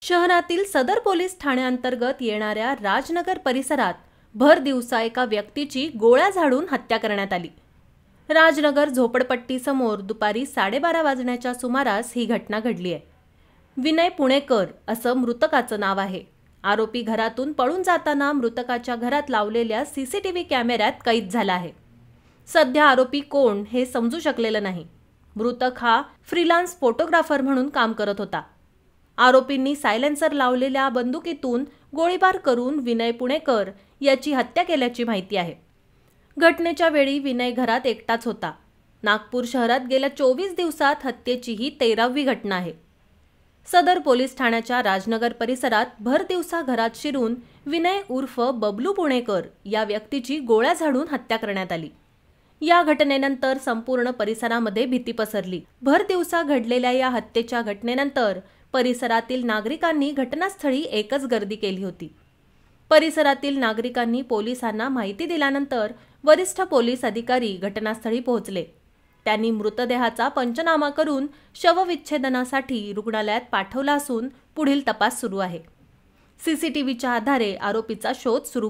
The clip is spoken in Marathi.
शहरातील सदर पोलीस ठाण्याअंतर्गत येणाऱ्या राजनगर परिसरात भर दिवसा एका व्यक्तीची गोळ्या झाडून हत्या करण्यात आली। राजनगर झोपडपट्टीसमोर दुपारी 12:30 वाजण्याच्या सुमारास ही घटना घडली आहे। विनय पुणेकर असं मृतकाचं नाव आहे। आरोपी घरातून पळून जाताना मृतकाच्या घरात लावलेल्या सीसीटीव्ही कॅमेऱ्यात कैद झाला आहे। सध्या आरोपी कोण हे समजू शकलेलं नाही। मृतक हा फ्रीलान्स फोटोग्राफर म्हणून काम करत होता। आरोपींनी सायलेन्सर लावलेल्या बंदुकीतून गोळीबार करून विनय पुणेकर याची हत्या केल्याची माहिती आहे। घटनेच्या वेळी विनय घरात एकटाच होता। नागपूर शहरात गेल्या 24 दिवसात हत्येची ही 13वी घटना आहे। सदर पोलीस ठाण्याच्या राजनगर परिसरात भर दिवसा घरात शिरून विनय उर्फ बबलू पुणेकर या व्यक्तीची गोळ्या झाडून हत्या करण्यात आली। या घटनेनंतर संपूर्ण परिसरामध्ये भीती पसरली। भर दिवसा घडलेल्या या हत्येच्या घटनेनंतर परिसरातील नागरिकांनी घटनास्थळी एकच गर्दी केली होती। परिसरातील नागरिकांनी पोलिसांना माहिती दिल्यानंतर वरिष्ठ पोलीस अधिकारी घटनास्थळी पोहोचले। त्यांनी मृतदेहाचा पंचनामा करून शवविच्छेदनासाठी रुग्णालयात पाठवला असून पुढील तपास सुरू आहे। सीसीटीव्हीच्या आधारे आरोपीचा शोध सुरू